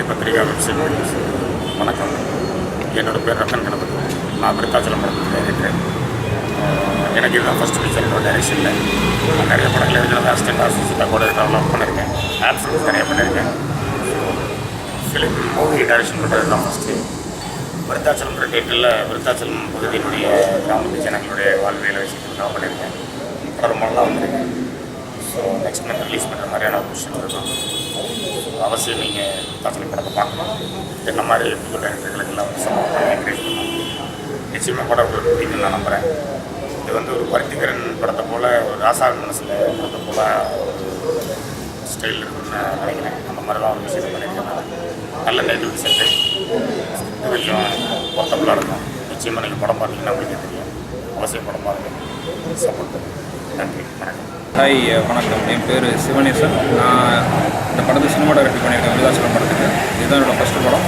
முன்னணி பத்திரிகா வெப்சைட். வணக்கம், என்னோடய பேர் ரத்தன் கணபதி. நான் விருத்தாச்சலம் படத்துக்கு டைரக்டர். எனக்கு இதுதான் ஃபஸ்ட் பிக்சர். என்னோட டைரக்ஷனில் நான் நிறைய படங்கள் எழுதுனது அசிஸ்டன்ட் அசிஸ்டண்ட்டாக கூட டெவலப் பண்ணியிருக்கேன். ஆட் ஃபிலிம்ஸ் நிறைய பண்ணியிருக்கேன். ஃபிலிம் மூவி டைரக்ஷன் பண்ணுறது தான் ஃபஸ்ட்டு. விருத்தாச்சலம்ன்ற டைட்டிலில் விருத்தாச்சலம் பகுதியினுடைய கிராமத்து ஜனங்களுடைய வாழ்வியலை விஷயத்துக்காக பண்ணியிருக்கேன். படமெல்லாம் வந்திருக்கேன். ஸோ நெக்ஸ்ட் மந்த் ரிலீஸ் பண்ணுற மாதிரியான ஒரு விஷயம் இருக்கும். அவசியம் நீங்கள் விருத்தாச்சலம் படத்தை பார்க்கணும். என்ன மாதிரி புது டைரக்டர்களுக்கெல்லாம் சப்போர்ட் பண்ணி என்கரேஜ் பண்ணணும். நிச்சயமாக படம் பிடிக்குன்னு நான் நம்புகிறேன். இது வந்து ஒரு பருத்திகரன் படத்தை போல், ஒரு ராசாவின் மனசில் படத்தை போல் ஸ்டைல் இருக்குன்னு நினைக்கிறேன். அந்த மாதிரி தான் ஒரு விஷயத்தை பண்ணியிருக்கேன். நல்ல நெகட்டிவ் செட்டு கொஞ்சம் பொருத்தபுளாக இருக்கும். நிச்சயமாக நீங்கள் படம் பார்த்தீங்கன்னா உங்களுக்கே தெரியும். அவசியம் படம் பாருங்கள், சப்போர்ட் பண்ணுங்கள். நன்றி, வணக்கம். ஹாய், வணக்கம். என் பேர் சிவனேசன். நான் இந்த படத்தை சினிமாட்டோகிராஃபி பண்ணியிருக்கேன். விருத்தாச்சலம் படத்துக்கு. இதுதான் என்னோடய ஃபஸ்ட்டு படம்.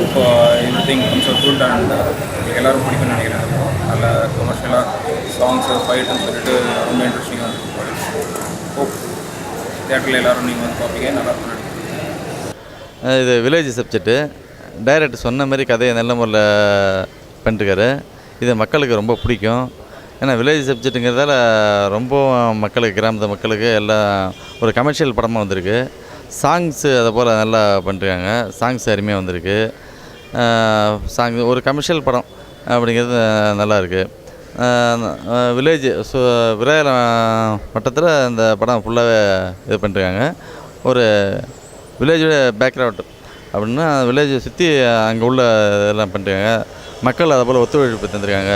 இப்போ every thing comes good and எல்லோரும் பிடிக்கும்னு நினைக்கிறேன். நல்ல கமர்ஷியலாக சாங்ஸு ஃபைட்டுன்னு சொல்லிட்டு ரொம்ப இன்ட்ரெஸ்டிங்காக இருக்கும். ஹோப் தியேட்டரில் எல்லோரும் நீங்கள் வந்து பார்ப்பீங்க. நல்லா இருக்கும். இது வில்லேஜ் சப்ஜெக்ட்டு. டைரக்டர் சொன்ன மாதிரி கதையை நல்ல முறையில் பண்ணிட்டுருக்காரு. இது மக்களுக்கு ரொம்ப பிடிக்கும். ஏன்னா வில்லேஜ் சப்ஜெக்ட்டுங்கிறதால ரொம்ப மக்களுக்கு, கிராமத்து மக்களுக்கு எல்லாம் ஒரு கமர்ஷியல் படமாக வந்திருக்கு. சாங்ஸு அதை போல் நல்லா பண்ணிருக்காங்க. சாங்ஸ் அருமையாக வந்திருக்கு. ஒரு கமர்ஷியல் படம் அப்படிங்கிறது நல்லாயிருக்கு. வில்லேஜ் விராயில வட்டத்தில் இந்த படம் ஃபுல்லாகவே இது பண்ணிருக்காங்க. ஒரு வில்லேஜோட பேக்ரவுண்ட் அப்படின்னா வில்லேஜை சுற்றி அங்கே உள்ள இதெல்லாம் பண்ணிருக்காங்க. மக்கள் அதை போல் ஒத்துழைப்பு தந்திருக்காங்க.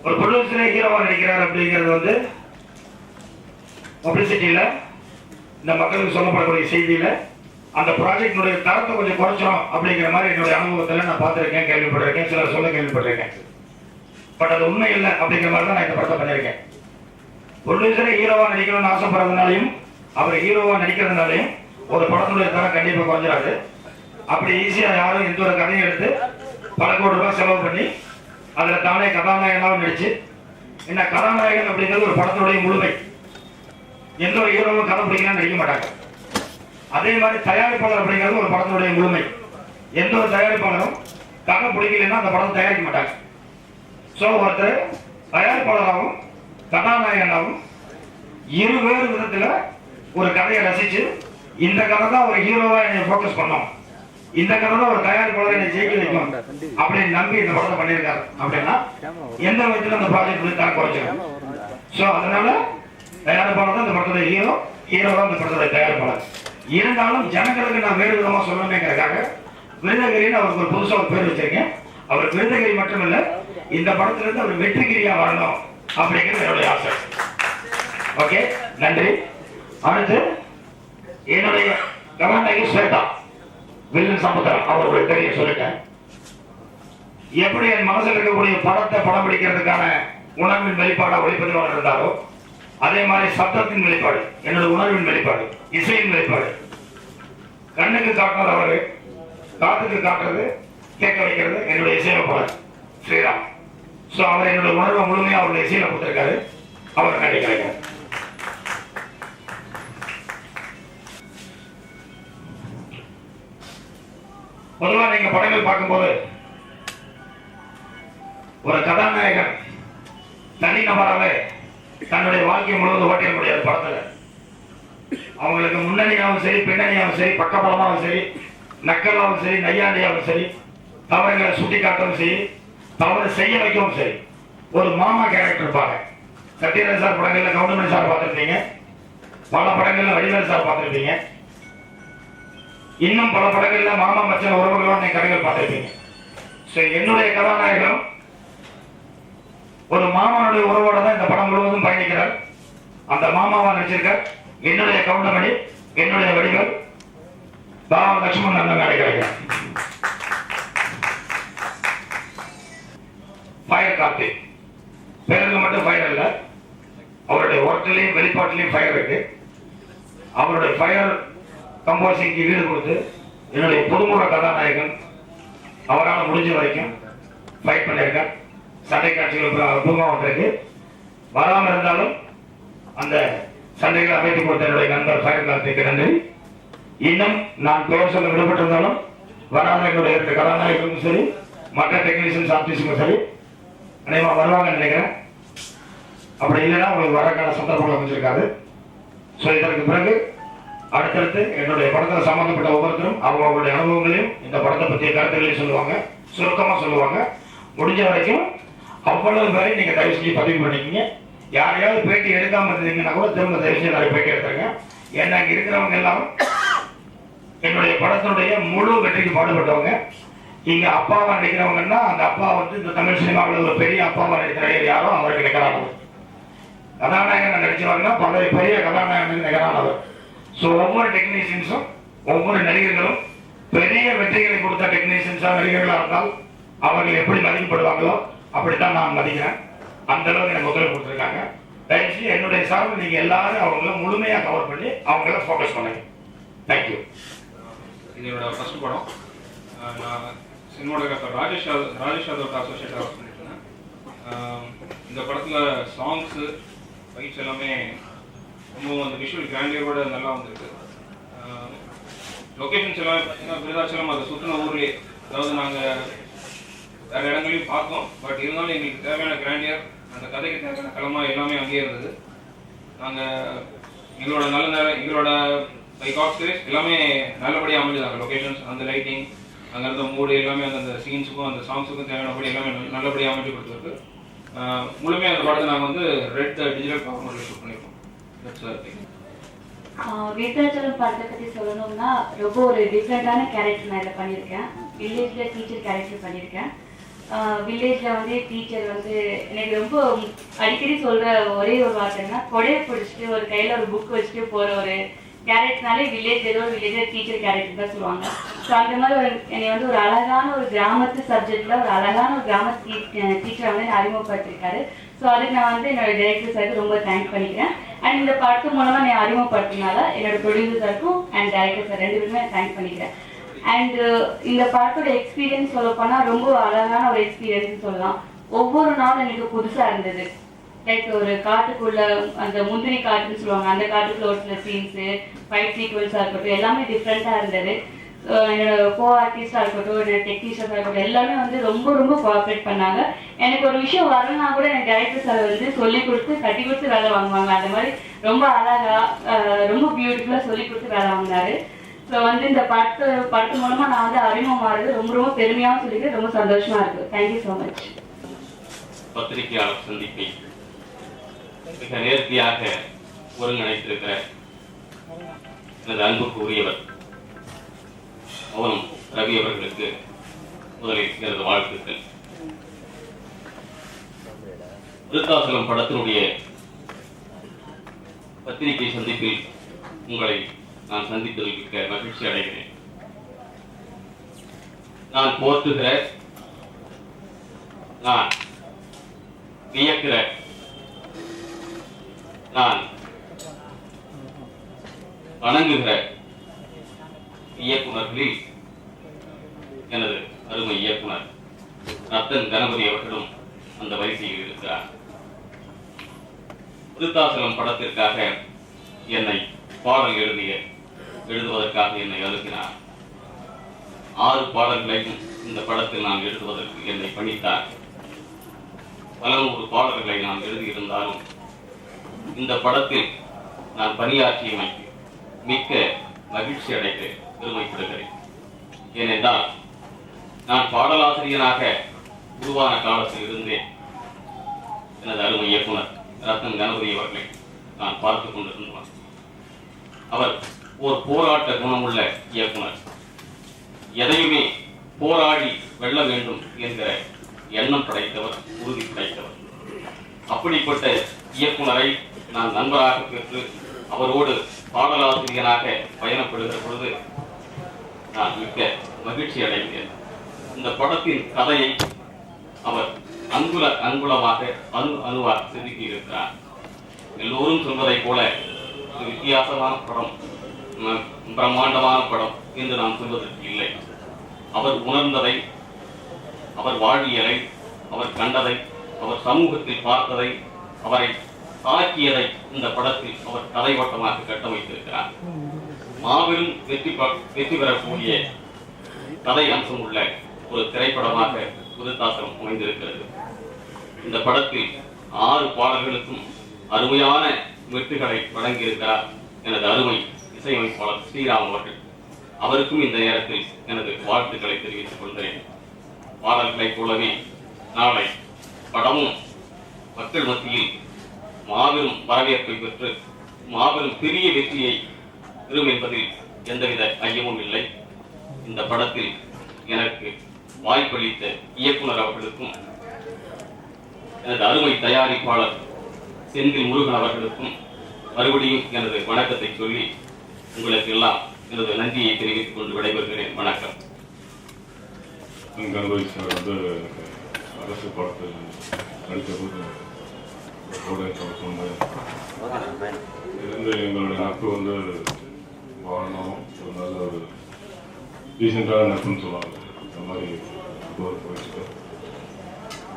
ஒரு ப்ரொடியூசரே ஹீரோவா நடிக்கிறார் அப்படிங்கிறது வந்து பப்ளிசிட்டியில், இந்த மக்களுக்கு சொல்லப்படக்கூடிய செய்தியில் அந்த ப்ராஜெக்டினுடைய தரத்தை கொஞ்சம் குறைச்சோம் அப்படிங்கிற மாதிரி என்னுடைய அனுபவத்தில் நான் பார்த்துருக்கேன், கேள்விப்பட்டிருக்கேன், சிலர் சொல்ல கேள்விப்பட்டிருக்கேன். பட் அது உண்மை இல்லை அப்படிங்கிற மாதிரி தான் நான் இந்த படத்தை பண்ணியிருக்கேன். ப்ரொடியூசரே ஹீரோவா நடிக்கணும்னு ஆசைப்படுறதுனாலையும் அவர் ஹீரோவா நடிக்கிறதுனாலையும் ஒரு படத்தினுடைய தரம் கண்டிப்பாக குறைஞ்சிடாது. அப்படி ஈஸியாக யாரும் எந்த ஒரு கதையும் எடுத்து பல கோடி ரூபாய் செலவு பண்ணி அதில் தானே கதாநாயகனாகவும் நடிச்சு, என்ன கதாநாயகன் அப்படிங்கிறது ஒரு படத்தினுடைய முழுமை. எந்த ஒரு ஹீரோவும் கதை பிடிக்கலாம் நடிக்க மாட்டாங்க. அதே மாதிரி தயாரிப்பாளர் அப்படிங்கிறது ஒரு படத்தினுடைய முழுமை. எந்த ஒரு தயாரிப்பாளரும் கதை பிடிக்கலன்னா அந்த படத்தை தயாரிக்க மாட்டாங்க. ஸோ ஒருத்தர் தயாரிப்பாளராகவும் கதாநாயகனாகவும் இருவேறு விதத்தில் ஒரு கதையை ரசித்து, இந்த கதை தான் ஒரு ஹீரோவா என்னை ஃபோக்கஸ் பண்ணோம், இந்த கதை தான் ஒரு தயாரிப்பாளரை என்னை ஜெயிக்க வைக்கும் அப்படின்னு நம்பி இந்த படத்தை பண்ணியிருக்காரு அப்படின்னா எந்த விதத்தில் அந்த ப்ராஜெக்ட் தரம் குறைச்சிடும். ஸோ அதனால தயாரிப்பாளர் தான் இந்த படத்துடைய ஹீரோ, ஹீரோ தான் இந்த படத்துடைய தயாரிப்பாளர். இருந்தாலும் ஜனங்களுக்கு நான் வேறு விதமாக சொல்லணுங்கிறதுக்காக விருதகிரின்னு அவருக்கு ஒரு புதுசாக ஒரு பேர் வச்சிருக்கேன். அவர் விருதகிரி மட்டுமில்லை, இந்த படத்திலிருந்து அவர் வெற்றிகிரியா வரணும் அப்படிங்கிறது என்னுடைய ஆசை. ஓகே, நன்றி. அடுத்து என்னுடைய கதாநாயகி ஸ்வேதா, வில்லன் சமுத்திரம், அவருடைய தெரிய சொல்லிட்டேன். எப்படி என் மனசில் இருக்கக்கூடிய படத்தை படம் பிடிக்கிறதுக்கான உணர்வின் வெளிப்பாடா ஒளிப்பதிவாளர் இருந்தாரோ, அதே மாதிரி சத்தத்தின் வெளிப்பாடு என்னோட உணர்வின் வெளிப்பாடு, இசையின் வெளிப்பாடு. கண்ணுக்கு காட்டுறது அவரு, காத்துக்கு காட்டுறது, கேட்க வைக்கிறது என்னுடைய இசையமைப்பாளர் ஸ்ரீராம். ஸோ அவர் என்னுடைய உணர்வை முழுமையாக அவருடைய இசையில கொடுத்திருக்காரு. அவர் நன்றி கிடைக்கிறார். பொதுவாக நீங்க படங்கள் பார்க்கும்போது ஒரு கதாநாயகன் தனிநபராகவே தன்னுடைய வாழ்க்கையை முழுவதும் ஓட்டிட முடியாது. படத்துல அவங்களுக்கு முன்னணியாகவும் சரி, பின்னணியாகவும் சரி, பக்கபலமாகவும் சரி, நக்கலாகவும் சரி, நையாண்டியாகவும் சரி, தவறுகளை சுட்டி காட்டவும் சரி, தவறு செய்ய வைக்கவும் சரி, ஒரு மாமா கேரக்டர் இருப்பாங்க. சத்யராஜ் சார் படங்கள்ல கவுண்டமணி சார் பார்த்துருப்பீங்க, பல படங்கள்ல வடிவேல் சார் பார்த்துருப்பீங்க, இன்னும் பல படங்கள்ல மாமா மச்சன் உறவுகளோட கதைகள் பார்த்திருப்பீங்க. என்னுடைய கதாநாயகம் ஒரு மாமானுடைய உறவோட தான் இந்த படம் முழுவதும் பயணிக்கிறார். அந்த மாமாவா நடிச்சிருக்கார் என்னுடைய கவுண்டமணி, என்னுடைய வடிவேல், பாவ லட்சுமணன் அந்த மேடை கிடைக்கிறார். ஃபயர் கார்த்திக், பேருக்கு மட்டும் ஃபயர் இல்லை, அவருடைய ஒர்க்லையும் வெளிப்பாட்டிலையும் ஃபயர் இருக்கு. அவருடைய ஃபயர் கம்போசிங்க்கு வீடு கொடுத்து என்னுடைய புதுமுக கதாநாயகன் அவரால் முடிஞ்ச வரைக்கும் ஃபைட் பண்ணியிருக்கேன். சண்டை காட்சிகள் அற்புதமாக வந்திருக்கு. வராமல் இருந்தாலும் அந்த சண்டைகளை அமைத்து கொடுத்த என்னுடைய நண்பர் ஃபயர் கார்த்திக்கு நன்றி. இன்னும் நான் பெயர் சொல்ல விடப்பட்டிருந்தாலும் வராத என்னுடைய 2 கதாநாயகர்களும் சரி, மற்ற டெக்னீஷியன்ஸ் ஆர்டிஸ்டுக்கும் சரி அனைவரும் வருவாங்கன்னு நினைக்கிறேன். அப்படி இல்லைன்னா உங்களுக்கு வரக்கான சந்தர்ப்பங்கள் அமைஞ்சிருக்காது. ஸோ இதற்கு பிறகு அடுத்தடுத்து என்னுடைய படத்தில் சம்பந்தப்பட்ட ஒவ்வொருத்தரும் அவங்களுடைய அனுபவங்களையும் இந்த படத்தை பற்றிய கருத்துக்களையும் சொல்லுவாங்க, சுருக்கமாக சொல்லுவாங்க. முடிஞ்ச வரைக்கும் அவ்வளவு பேரை நீங்கள் தயவு செஞ்சு பதிவு பண்ணிக்கிங்க. யாரையாவது பேட்டி எடுக்காமல் இருந்தீங்கன்னா கூட திரும்ப தயவு செஞ்சு நிறைய பேட்டி எடுத்துருங்க. ஏன்னா இங்கே இருக்கிறவங்க எல்லாரும் என்னுடைய படத்தினுடைய முழு வெற்றிக்கு பாடுபட்டவங்க. இங்கே அப்பாவா நடிக்கிறவங்கன்னா அந்த அப்பா வந்து இந்த தமிழ் சினிமாவில் ஒரு பெரிய அப்பாவா நடிக்கிற யாரோ அவருக்கு நிகரானவர். கதாநாயகன் நடிச்சவர்னா பெரிய கதாநாயகனுக்கு நிகரானவர். ஸோ ஒவ்வொரு டெக்னீஷியன்ஸும் ஒவ்வொரு நடிகர்களும் பெரிய வெற்றிகளை கொடுத்த டெக்னீஷியன்ஸாக நடிகர்களாக இருந்தால் அவர்கள் எப்படி மதிக்கப்படுவாங்களோ அப்படித்தான் நான் மதிக்கிறேன். அந்த அளவுக்கு எனக்கு ஒத்துழைப்பு கொடுத்துருக்காங்க. தயவுசெய்து என்னுடைய சார்பில் நீங்கள் எல்லாரும் அவங்கள முழுமையாக கவர் பண்ணி அவங்கள ஃபோக்கஸ் பண்ணுங்க. தேங்க்யூ. இது என்னோட ஃபர்ஸ்ட் படம். நான் சினிமாட்டோகிராஃபர் ராஜேஷ் யாதவ் அசோசியேட்டாக ஒர்க் பண்ணிட்டு இருந்தேன். இந்த படத்தில் சாங்ஸு ஃபைட்ஸ் எல்லாமே ரொம்ப அந்த விஷுவல் கிராண்டியரோட நல்லா வந்திருக்கு. லொக்கேஷன்ஸ் எல்லாம் பார்த்தீங்கன்னா விருதாச்சலம் அதை சுற்றின ஊர்லேயே, அதாவது நாங்கள் வேறு இடங்களையும் பார்த்தோம். பட் இருந்தாலும் எங்களுக்கு தேவையான கிராண்டியர், அந்த கதைக்கு தேவையான களமாக எல்லாமே அங்கேயே இருந்தது. நாங்கள் எங்களோட நல்ல நேரம், எங்களோட பைகாக்ஸ் எல்லாமே நல்லபடியாக அமைஞ்சதாங்க. லொக்கேஷன்ஸ், அந்த லைட்டிங், அங்கே இருந்த மூடு எல்லாமே அந்த சீன்ஸுக்கும் அந்த சாங்ஸுக்கும் தேவையானபடி எல்லாமே நல்லபடியாக அமைச்சு கொடுத்துருக்கு. முழுமையாக அந்த படத்தை நாங்கள் வந்து ரெட் டிஜிட்டல் ஃபார்மேட்டில் ஷூட் பண்ணியிருக்கோம். விருதாச்சலம் படத்தை பற்றி சொல்லணும்னா ரொம்ப ஒரு டிஃப்ரெண்டான கேரக்டர் நான் இதில் பண்ணியிருக்கேன். வில்லேஜில் டீச்சர் கேரக்டர் பண்ணியிருக்கேன். வில்லேஜில் வந்து டீச்சர் வந்து எனக்கு ரொம்ப அடிக்கடி சொல்கிற ஒரே ஒரு வார்த்தைன்னா, கொடையை பிடிச்சிட்டு ஒரு கையில் ஒரு புக் வச்சுட்டு போகிற ஒரு கேரக்டர்னாலே வில்லேஜ் ஏதோ ஒரு வில்லேஜ் டீச்சர் கேரக்டர் தான் சொல்லுவாங்க. ஸோ அந்த மாதிரி என்னை வந்து ஒரு அழகான ஒரு கிராமத்து சப்ஜெக்டில் ஒரு அழகான ஒரு கிராமத்து டீச்சரை வந்து என்னை அறிமுகப்படுத்திருக்காரு. ஸோ அதுக்கு நான் வந்து என்னோட டைரக்டர் சாருக்கு ரொம்ப தேங்க் பண்ணிக்கிறேன். அண்ட் இந்த படத்து மூலமாக என்னை அறிமுகப்படுத்தினால என்னோட ப்ரொடியூசர் சாருக்கும் அண்ட் டைரக்டர் சார் 2 பேருமே தேங்க் பண்ணிக்கிறேன். அண்ட் இந்த படத்தோட எக்ஸ்பீரியன்ஸ் சொல்லப்போனால் ரொம்ப அழகான ஒரு எக்ஸ்பீரியன்ஸ் சொல்லலாம். ஒவ்வொரு நாளும் எனக்கு புதுசாக இருந்தது. லைக் ஒரு காட்டுக்குள்ள அந்த முந்திரி காட்டுன்னு சொல்லுவாங்க, அந்த காட்டுக்குள்ள ஒரு சில சீன்ஸு, ஃபைட் சீக்வன்ஸாக இருக்கட்டும், எல்லாமே டிஃப்ரெண்ட்டாக இருந்தது. என்னோட கோ ஆர்டிஸ்டாக இருக்கட்டும், என்னோட டெக்னீஷியன்ஸாக இருக்கட்டும், எல்லாமே வந்து ரொம்ப ரொம்ப கோஆப்ரேட் பண்ணாங்க. எனக்கு ஒரு விஷயம் வரணும்னா கூட எனக்கு டைரக்டர் சார் வந்து சொல்லி கொடுத்து கட்டி கொடுத்து வேலை வாங்குவாங்க. அந்த மாதிரி ரொம்ப அழகாக ரொம்ப பியூட்டிஃபுல்லாக சொல்லி கொடுத்து வேலை வாங்கினாரு. ஸோ வந்து இந்த படத்து மூலமாக நான் வந்து அறிமுகமாகிறது ரொம்ப ரொம்ப பெருமையாகவும் சொல்லிட்டு ரொம்ப சந்தோஷமாக இருக்குது. Thank you so much. பத்திரிகையாளர் சந்திப்பை மிக நேர்த்தியாக ஒருங்கிணைத்திருக்கிற எனது அன்புக்கு உரியவர் மௌனம் ரவி அவர்களுக்கு முதலில் எனது வாழ்த்துக்கள். விருத்தாச்சலம் படத்தினுடைய பத்திரிகை சந்திப்பில் உங்களை நான் சந்தித்ததில் மிக்க மகிழ்ச்சி அடைகிறேன். நான் போற்றுகிற, நான் வியக்கிற, நான் வணங்குகிற இயக்குநர்களில் எனது அருமை இயக்குனர் ரத்தன் கணபதி அவர்களும் அந்த வரிசையில் இருக்கிறார். விருத்தாச்சலம் படத்திற்காக என்னை பாடல் எழுதுவதற்காக என்னை அனுப்பினார். 6 பாடல்களையும் இந்த படத்தில் நான் எழுதுவதற்கு என்னை பணித்தார். பல 100 பாடல்களை நான் எழுதியிருந்தாலும் இந்த படத்தில் நான் பணியாற்றியமைக்கு மிக்க மகிழ்ச்சி அடைகிறேன், பெருமைப்படுகிறேன். ஏனென்றால் நான் பாடலாசிரியனாக உருவான காலத்தில் இருந்தேன் எனது அருமை இயக்குனர் ரத்தன் கணபதி அவர்களை நான் பார்த்து கொண்டிருந்தேன். அவர் ஒரு போராட்ட குணமுள்ள இயக்குனர். எதையுமே போராடி வெல்ல வேண்டும் என்கிற எண்ணம் படைத்தவர், உறுதி படைத்தவர். அப்படிப்பட்ட இயக்குனரை நான் நண்பராக பெற்று அவரோடு பாடலாசிரியனாக பயணப்படுகிற பொழுது நான் மிக்க மகிழ்ச்சி அடைந்தேன். இந்த படத்தின் கதையை அவர் அங்குலமாக அணுவாக செதுக்கி இருக்கிறார். எல்லோரும் சொல்வதை போல வித்தியாசமான படம், பிரம்மாண்டமான படம் என்று நாம் சொல்வதற்கு இல்லை. அவர் உணர்ந்ததை, அவர் வாழ்வியலை, அவர் கண்டதை, அவர் சமூகத்தில் பார்த்ததை, அவரை தாக்கியதை இந்த படத்தில் அவர் கதை வட்டமாக கட்டமைத்திருக்கிறார். மாபெரும் வெற்றி பெறக்கூடிய கதை அம்சம் உள்ள ஒரு திரைப்படமாக விருத்தாசலம் அமைந்திருக்கிறது. இந்த படத்தில் 6 பாடல்களுக்கும் அருமையான வெற்றிகளை வழங்கியிருக்கிறார் எனது அருமை இசையமைப்பாளர் ஸ்ரீராம் அவர்கள். அவருக்கும் இந்த நேரத்தில் எனது வாழ்த்துக்களை தெரிவித்துக் கொள்கிறேன். பாடல்களைப் போலவே நாளை படமும் மக்கள் மத்தியில் மாபெரும் வரவேற்பை பெற்று மாபெரும் பெரிய வெற்றியை பெறும் என்பதில் எந்தவித ஐயமும் இல்லை. இந்த படத்தில் எனக்கு வாய்ப்பளித்த இயக்குனர் அவர்களுக்கும் எனது அருமை தயாரிப்பாளர் செந்தில் முருகன் அவர்களுக்கும் மறுபடியும் எனது வணக்கத்தை சொல்லி உங்களுக்கு எல்லாம் எனது நன்றியை தெரிவித்துக் கொண்டு விடைபெறுகிறேன். வணக்கம். கணபதி சார் வந்து அரசு படத்தில் நடித்தபோது இருந்து எங்களுடைய நட்பு வந்து வாழணும், ஒரு நல்ல ஒரு டீசெண்டான நட்புன்னு சொல்லுவாங்க. அந்த மாதிரி போயிட்டு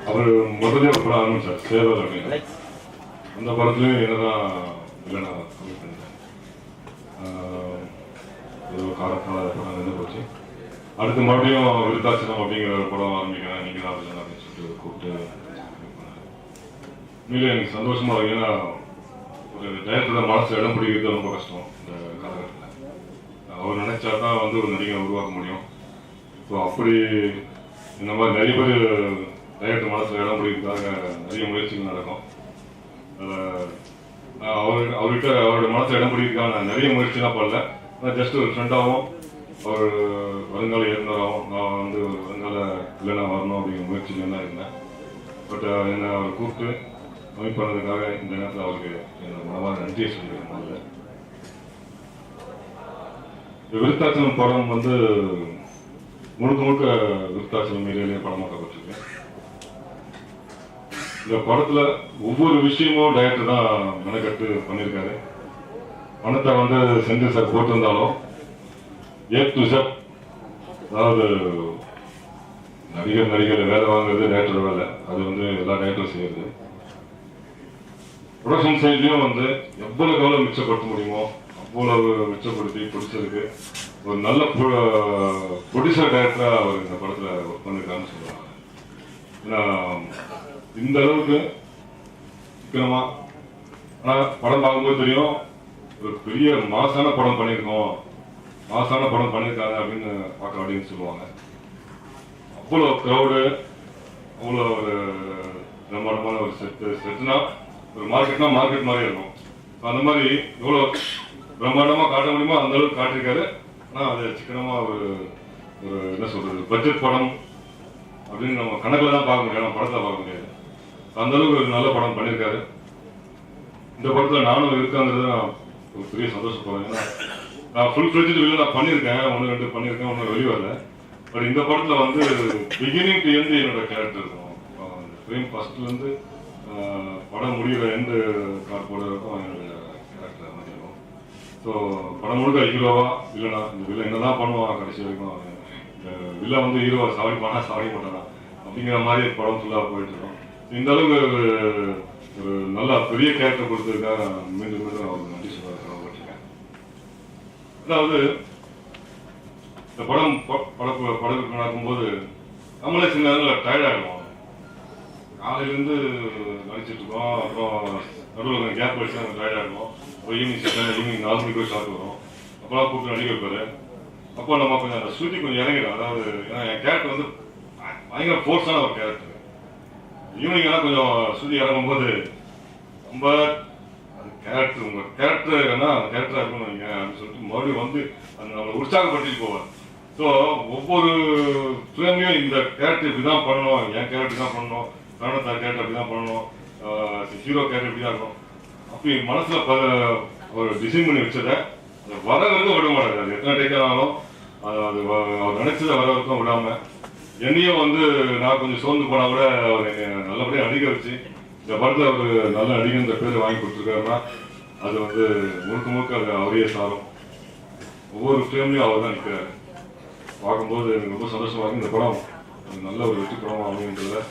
அவர் முதலே ஒரு படம் ஆரம்பிச்சார் சேவல் அப்படின்னு. அந்த படத்துலையும் என்னதான் இல்லைன்னா கம்மி பண்ணேன். ஏதோ காரக்கால படம் நின்று போச்சு. அடுத்து மறுபடியும் விருத்தாச்சலம் அப்படிங்கிற ஒரு படம் ஆரம்பிக்கிறேன், நீங்கள் தான் இல்லை அப்படின்னு சொல்லிட்டு கூப்பிட்டு உண்மையிலே எனக்கு சந்தோஷமா இருக்கு. ஏன்னா ஒரு டயத்தில் மனசு இடம் பிடிக்கிறது ரொம்ப கஷ்டம் இந்த காலகட்டத்தில். அவர் நினைச்சா தான் வந்து ஒரு நடிகரை உருவாக்க முடியும். ஸோ அப்படி இந்த மாதிரி நிறைய பேர் டயட்டு மனசில் இடம் பிடிக்கிறதுக்காக நிறைய முயற்சிகள் நடக்கும். அவர்கிட்ட அவரோட மனசை இடம் பிடிக்கிறதுக்காக நான் நிறைய முயற்சிலாம் பண்ணல. ஆனால் ஜஸ்ட் ஒரு ஃப்ரெண்டாகவும் அவர் வருங்கால இயக்குனராகவும் நான் வந்து ஒரு வருங்கால இல்லைனா வரணும் அப்படிங்கிற முயற்சியில் தான் இருந்தேன். பட் என்னை அவர் கூப்பிட்டு கம்மி பண்ணதுக்காக இந்த நேரத்தில் அவருக்கு என்னோட மனமான நன்றியை சொல்லிக்கிறேன். முதல்ல விருத்தாச்சலம் படம் வந்து முழுக்க முழுக்க விருத்தாச்சலம் ஏரியாலேயே படமாக்கப்பட்டிருக்கு. இந்த படத்தில் ஒவ்வொரு விஷயமும் டைரக்டர் தான் மெனக்கட்டு பண்ணியிருக்காரு. பணத்தை வந்து செந்தில் சார் போட்டிருந்தாலும் A to Z, அதாவது நடிகர் வேலை வாங்குறது டைரக்டர் வேலை, அது வந்து எல்லா டைரக்டரும் செய்யுது. ப்ரொடக்ஷன் சைட்லையும் வந்து எவ்வளவு மிச்சப்படுத்த முடியுமோ அவ்வளவு மிச்சப்படுத்தி பிடிச்சதுக்கு ஒரு நல்ல ப்ரொடியூசர் டைரக்டராக அவர் இந்த படத்தில் ஒர்க் பண்ணியிருக்காருன்னு சொல்லுவாங்க. ஏன்னா இந்த அளவுக்கு சிக்கனமா, ஆனால் படம் பார்க்கும்போது தெரியும் ஒரு பெரிய மாசான படம் பண்ணியிருக்கோம், மாசான படம் பண்ணியிருக்காங்க அப்படின்னு பார்க்க அப்படின்னு சொல்லுவாங்க. அவ்வளோ க்ரௌடு, அவ்வளோ ஒரு பிரம்மாண்டமான ஒரு செட்டுனா ஒரு மார்க்கெட்னா மார்க்கெட் மாதிரி இருக்கும். அந்த மாதிரி எவ்வளோ பிரம்மாண்டமாக காட்ட முடியுமோ அந்த அளவுக்கு காட்டியிருக்காரு. ஆனால் அது சிக்கனமாக ஒரு என்ன சொல்றது, பட்ஜெட் படம் அப்படின்னு நம்ம கணக்கில் தான் பார்க்க முடியாது, நம்ம படத்தில் பார்க்க முடியாது. அந்த அளவுக்கு ஒரு நல்ல படம் பண்ணியிருக்காரு. இந்த படத்தில் நானும் இருக்காங்கிறது நான் ஒரு பெரிய சந்தோஷப்படுறேன். ஏன்னா நான் ஃபுல் ஃப்ளெட்ஜ் வெளியில் நான் பண்ணியிருக்கேன், 1-2 பண்ணியிருக்கேன், ஒன்றும் வெளியே வரல. பட் இந்த படத்தில் வந்து பிகினிங் டு எண்ட் என்னோட கேரக்டர் இருக்கும். ஃப்ரேம் ஃபர்ஸ்ட்லேருந்து படம் முடிகிற எண்டு கார்ட் போட இருக்கும் என்னோட கேரக்டர் மாதிரி இருக்கும். ஸோ படம் முழுக்க ஹீரோவா இல்லைனா இந்த வில்லை என்ன தான் பண்ணுவான் கடைசி வரைக்கும், இந்த வில்லை வந்து ஹீரோவை சாவடிப்பானா சாவடி மாட்டானா அப்படிங்கிற மாதிரி படம் ஃபுல்லாக போயிட்டு இருக்கோம். இந்த அளவுக்கு ஒரு நல்ல பெரிய கேரக்டர் கொடுத்ததுக்காக மீண்டும் மீண்டும் அவருக்கு நன்றி சொல்ல பட்டிருக்கேன். அதாவது இந்த படத்துக்கு நடக்கும்போது நம்மளே சில நேரங்களில் டயர்டாகிடுவோம். காலையிலேருந்து நடிச்சிட்டு இருக்கோம், அப்புறம் நடுவில் கேப் வச்சு நம்ம டயர்டாகிடுவோம். அப்புறம் ஈவினிங் 4 மணிக்கு போய் ஷார்ட் வரும். அப்போலாம் கூப்பிட்டு நடிக்க வைப்பாரு. அப்போ நம்ம கொஞ்சம் அந்த ஸ்ருதி கொஞ்சம் இறங்கிடும். அதாவது ஏன்னா என் கேரக்டர் வந்து பயங்கர ஃபோர்ஸான ஒரு கேரக்டர். ஈவினிங் எல்லாம் கொஞ்சம் ஸ்ருதி இறங்கும்போது ரொம்ப அது கேரக்டர் உங்கள் கேரக்டர் ஏன்னா அந்த கேரக்டராக இருக்கணும் நீங்கள் அப்படின்னு சொல்லிட்டு மறுபடியும் வந்து அந்த நம்மளை உற்சாகப்படுத்திட்டு போவார். ஸோ ஒவ்வொரு ஃபிலிம்லையும் இந்த கேரக்டர் இப்படி தான் பண்ணணும், என் கேரக்டர் தான் பண்ணணும், கரணத்தார் கேரக்டர் அப்படி தான் பண்ணணும், ஹீரோ கேரக்டர் இப்படி தான் இருக்கணும் அப்படி மனசில் ஒரு டிசைன் பண்ணி வச்சதை அந்த வர வரைக்கும் விட மாட்டாரு. அது எத்தனை டேக் ஆனாலும் அது அவர் நினைச்சதை வர வரைக்கும் விடாமல் என்னையும் வந்து நான் கொஞ்சம் சோர்ந்து போனால் கூட அவர் என்னை நல்லபடியாக நடிக்க வச்சு இந்த படத்தில் ஒரு நல்ல நடிகன்ற பேர் வாங்கி கொடுத்துருக்காருன்னா அது வந்து முழுக்க முழுக்க அது அவரையே சாரும். ஒவ்வொரு ஃபிலிம்லையும் அவர் தான் நிற்கிறாரு. பார்க்கும்போது எனக்கு ரொம்ப சந்தோஷமாக இருக்குது. இந்த படம் நல்ல ஒரு வெற்றி படம் அப்படின்றதுல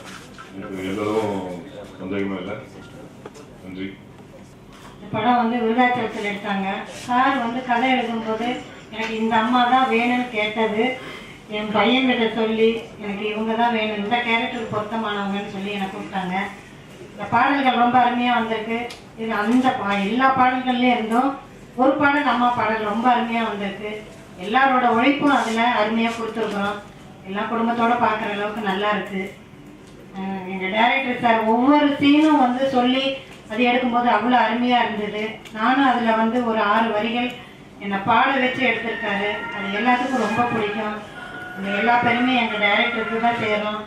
எனக்கு எல்லாரும் சந்தேகமே இல்லை. நன்றி. படம் வந்து விருதாச்சலத்தில் எடுத்தாங்க. சார் வந்து கதை எழுதும்போது எனக்கு இந்த அம்மா தான் வேணும்னு கேட்டது. என் பையன்கிட்ட சொல்லி எனக்கு இவங்க தான் வேணும், இந்த கேரக்டருக்கு பொருத்தமானவங்கன்னு சொல்லி எனக்கு கூப்பிட்டாங்க. இந்த பாடல்கள் ரொம்ப அருமையாக வந்திருக்கு. இது அந்த எல்லா பாடல்கள்லேயும் இருந்தும் ஒரு பாடல் அம்மா பாடல் ரொம்ப அருமையாக வந்திருக்கு. எல்லாரோட உழைப்பும் அதில் அருமையாக கொடுத்துருக்குறோம். எல்லா குடும்பத்தோடு பார்க்குற அளவுக்கு நல்லா இருக்குது. எங்கள் டைரக்டர் சார் ஒவ்வொரு சீனும் வந்து சொல்லி அது எடுக்கும்போது அவ்வளோ அருமையாக இருந்தது. நானும் அதில் வந்து ஒரு 6 வரிகள் என்னை பாட வச்சு எடுத்திருக்காரு. அது எல்லாத்துக்கும் ரொம்ப பிடிக்கும். இந்த எல்லா பெருமையும் எங்கள் டைரக்டருக்கு தான் சேரும்.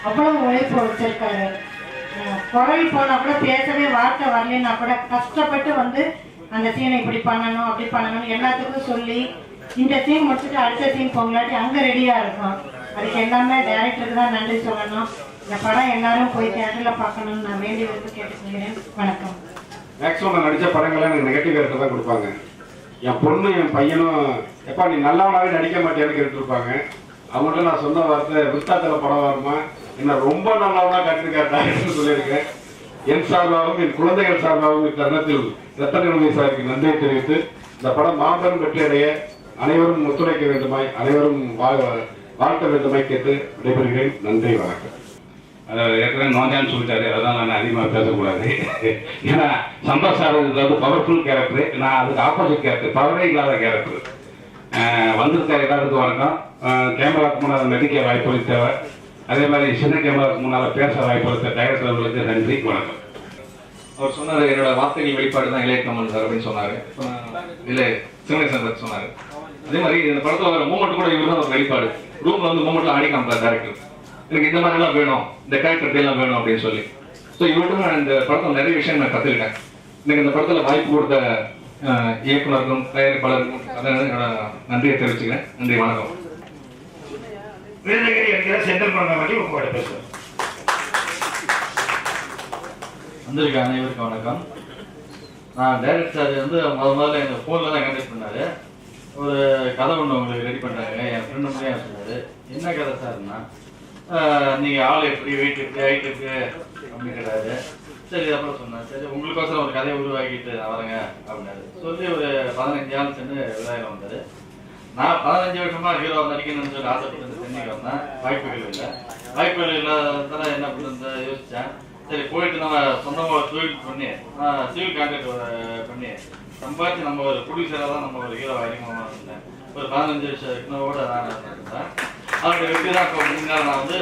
அவ்வளோ உழைப்பு வச்சுருக்காரு. குரல் போனால் கூட பேசவே வார்த்தை வரலன்னா கூட கஷ்டப்பட்டு வந்து அந்த சீனை இப்படி பண்ணணும் அப்படி பண்ணணும்னு எல்லாத்துக்கும் சொல்லி இந்த சீன் முடிச்சுட்டு அடுத்த சீன் போங்களாட்டி அங்கே ரெடியாக இருக்கும். அதுக்கு எல்லாமே டைரக்டருக்கு தான் நன்றி சொல்லணும். இந்த படம் எல்லாரும் போய் தியேட்டரில் பார்க்கணும்னு நான் வேண்டி வந்து கேட்டுக்கொள்கிறேன். வணக்கம். மேக்ஸிமம் நான் நடித்த படங்கள்லாம் எனக்கு நெகட்டிவ் கேரக்டர் தான் கொடுப்பாங்க. என் பொண்ணு என் பையனும் எப்பா நீ நல்லவனாவே நடிக்க மாட்டேன்னு கேட்டுருப்பாங்க. அவங்கள்ட்ட நான் சொன்ன வார்த்தை விருத்தாச்சல படம் வருமா என்ன ரொம்ப நல்லவனா காட்டிருக்காட்டான்னு சொல்லியிருக்கேன். என் சார்பாகவும் என் குழந்தைகள் சார்பாகவும் இத்தருணத்தில் ரத்தன சாருக்கு நன்றியை தெரிவித்து இந்த படம் மாபெரும் வெற்றி அடைய அனைவரும் ஒத்துழைக்க வேண்டுமாய் அனைவரும் வாழ்த்த வேண்டுமாய் கேட்டு விடைபெறுகிறேன். நன்றி, வணக்கம். ஏற்கனவே நோஞ்சான்னு சொல்லிட்டாரு, அதான் நான் அதிகமாக பேசக்கூடாது. ஏன்னா சம்பத் சார் வந்து பவர்ஃபுல் கேரக்டர், நான் அதுக்கு ஆப்போசிட் கேரக்டர், பவரே இல்லாத கேரக்டர். வந்திருக்க எல்லாருக்கும் வணக்கம். கேமராக்கு முன்னால் நடிக்க வாய்ப்பு தேவை, அதே மாதிரி சின்ன கேமராக்கு முன்னால் பேச வாய்ப்பு டைரக்டர்களுக்கு நன்றி, வணக்கம். அவர் சொன்னார் என்னோட வார்த்தைகள் வெளிப்பாடு தான் இளைய கமல் சார் அப்படின்னு சொன்னார். இல்லை சிவனேசன் சார் சொன்னார். அதே மாதிரி இந்த படத்தில் வர மூமெண்ட் கூட இவர் தான் ஒரு வெளிப்பாடு. ரூமில் வந்து மூமெண்ட்லாம் ஆடி காமிப்பார் டேரக்டர். எனக்கு இந்த மாதிரிலாம் வேணும், இந்த கேரக்டர் எல்லாம் வேணும் அப்படின்னு சொல்லி. ஸோ இவர்கிட்ட நான் இந்த படத்தில் நிறைய விஷயம் நான் கற்றுக்கிட்டேன். எனக்கு இந்த படத்தில் வாய்ப்பு கொடுத்த இயக்குனருக்கும் தயாரிப்பாளருக்கும் என்னோட நன்றியை தெரிவிச்சுக்கிறேன். நன்றி, வணக்கம். விருதுகிரி என்கிற செந்தில் பண்ணி உங்களோட பேசுகிறேன். வந்திருக்க அனைவருக்கும் வணக்கம். நான் டைரக்டர் சார் வந்து முதல்ல எங்கள் ஃபோனில் தான் கண்டக்ட் பண்ணார். ஒரு கதை ஒன்று உங்களுக்கு ரெடி பண்ணுறாங்க. என் ஃப்ரெண்டு மட்டும் சொன்னார். என்ன கதை சார்னா, நீங்கள் ஆள் எப்படி, வெயிட் எப்படி, ஹைட் எப்படி அப்படின்னு கேட்டாரு. சரி, அப்புறம் சொன்னேன், சரி உங்களுக்கோசரம் ஒரு கதையை உருவாக்கிட்டு நான் வரேங்க அப்படின்னாரு. சொல்லி ஒரு 15 ஆள் சென்று விதாயம் வந்தார். நான் 15 வருஷமாக ஹீரோ நடிக்கணும்னு சொல்லி ஆசைப்பட்டு சென்னைக்கு வந்தேன். வாய்ப்புகள் இல்லை. வாய்ப்புகள் இல்லாததால என்ன பண்ணுறது யோசித்தேன். சரி, போயிட்டு நம்ம சொந்தமாக ஒரு தொழில் பண்ணி சிவில் கான்ட்ராக்ட் பண்ணி சம்பாதிச்சு நம்ம ஒரு ப்ரொடியூசராக தான் நம்ம ஒரு ஹீரோ அதிகமாக இருந்தேன். ஒரு 15 வருஷம் இன்னோட நான் இருந்தேன். அவருடைய வெற்றி தான் இப்போ முன்னாள் நான் வந்து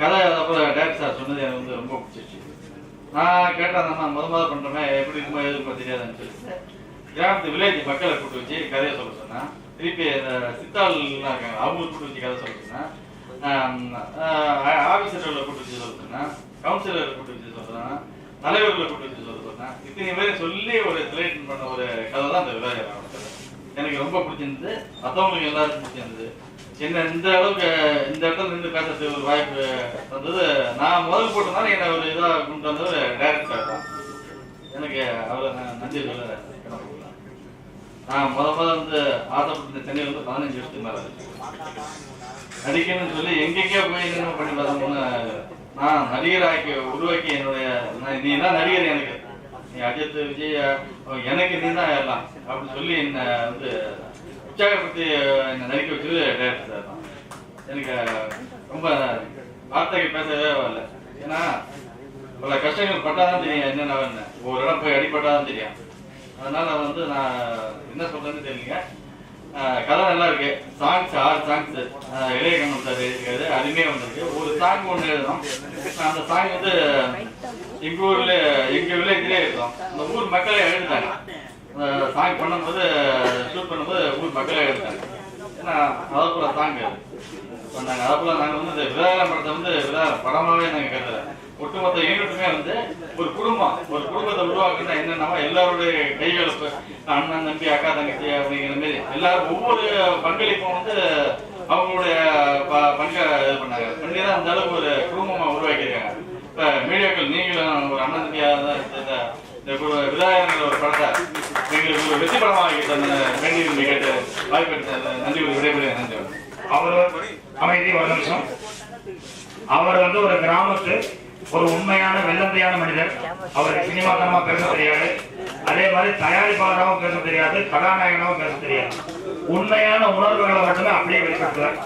கதை. அப்புறம் டேரக்டர் சார் சொன்னது எனக்கு வந்து ரொம்ப பிடிச்சிருச்சு. நான் கேட்டேன், நம்ம முதல் பண்ணுறோமே எப்படி இருக்குமோ எதுக்குமோ தெரியாதுன்னு சொல்லிட்டு கிராமத்து வில்லேஜ் மக்களை கூட்டு வச்சு கதையை சொல்ல சொன்னேன். திருப்பி இந்த சித்தாள்லாம் இருக்காங்க, அவங்களுக்கு கூட்டு வச்சு கதை சொல்ல சொன்னேன். ஆஃபீஸர்களை கூட்டு வச்சு சொல்ல சொன்னேன். கவுன்சிலரை கூட்டு வச்சு சொல்கிறேன். தலைவர்களை கூட்டு வச்சு சொல்ல சொன்னேன். இத்தனை பேர் சொல்லி ஒரு செலக்ட் பண்ண ஒரு கதை தான் இந்த விளையாட எனக்கு ரொம்ப பிடிச்சிருந்தது. மற்றவங்களுக்கு எல்லாருக்கும் பிடிச்சிருந்தது. என்ன இந்த அளவுக்கு இந்த இடத்துல நின்று பேசுறதுக்கு ஒரு வாய்ப்பு வந்தது. நான் முதல் போட்டதுனால என்னை ஒரு இதாக கொண்டு வந்தது டைரக்டர் தான். எனக்கு அவரை நான் நன்றி சொல்ல கிளம்பலாம். நான் முதல் வந்து ஆசைப்பட்ட சென்னையில் வந்து 15 வருஷத்துக்கு மேலே நடிக்கணும்னு சொல்லி எங்கெங்கேயோ போய் என்ன பண்ணி பார்த்தோம்னு நான் நடிகராக்கி உருவாக்கி என்னுடைய நீ தான் நடிகர், எனக்கு நீ அஜித் விஜய் எனக்கு நீ தான் எல்லாம் அப்படின்னு சொல்லி என்னை வந்து உற்சாகப்படுத்தி என்னை நடிக்க வச்சது டைரக்டர் சார் தான். எனக்கு ரொம்ப வார்த்தைகள் பேசவே வரல. ஏன்னா பல கஷ்டங்கள் பட்டாதான் தெரியும் என்னென்ன. ஒரு இடம் போய் அடிப்பட்டாதான் தெரியும். அதனால வந்து நான் என்ன சொல்றேன்னு தெரியலங்க. கதை நல்லா இருக்கு. சாங்ஸ் 6 சாங்ஸ் இளைய கமல் சார் இருக்காரு, அருமையாக வந்திருக்கு. ஒரு சாங் ஒன்று எழுதும். அந்த சாங் வந்து எங்கள் ஊரில் எங்கள் வில்லேஜ்லேயே இருக்கும். அந்த ஊர் மக்களே எழுதுட்டாங்க. அந்த சாங் பண்ணும்போது ஷூட் பண்ணும்போது ஊர் மக்களே எழுதுட்டாங்க. ஏன்னா அதை போல சாங் பண்ணாங்க. அதை போல நாங்கள் வந்து இந்த விதாரம் படத்தை வந்து விதாரம் படமாகவே நாங்கள் கருதுறேன். ஒட்டுமொத்த யூனிட்டுமே வந்து ஒரு குடும்பத்தை உருவாக்குனா என்னன்னா எல்லாருடைய கைகளுக்கு அண்ணன் தம்பி அக்கா தங்கச்சி அப்படிங்கிற மாதிரி எல்லாரும் ஒவ்வொரு பங்களிப்பும் வந்து அவங்களுடைய பங்கை இது பண்ணாங்க. பண்ணி தான் அந்த அளவுக்கு ஒரு குடும்பமாக உருவாக்கியிருக்காங்க. இப்போ மீடியாக்கள் நீங்களும் ஒரு அண்ணன் தம்பியாக தான் இந்த விதாயகங்கள் ஒரு படத்தை எங்களுக்கு ஒரு வெற்றி படமாக வேண்டி கேட்டு வாய்ப்பு நன்றி விடைபெறுகிறேன். நன்றி. அவர் அமைதி ஒரு நிமிஷம். அவர் வந்து ஒரு கிராமத்து ஒரு உண்மையான வெள்ளந்தையான மனிதர். அவருக்கு சினிமாத்தனமா பேச தெரியாது, அதே மாதிரி தயாரிப்பாளராகவும் பேச தெரியாது, கதாநாயகனாகவும் பேச தெரியாது. உண்மையான உணர்வுகளை மட்டுமே அப்படியே வெளிப்படுத்துவார்.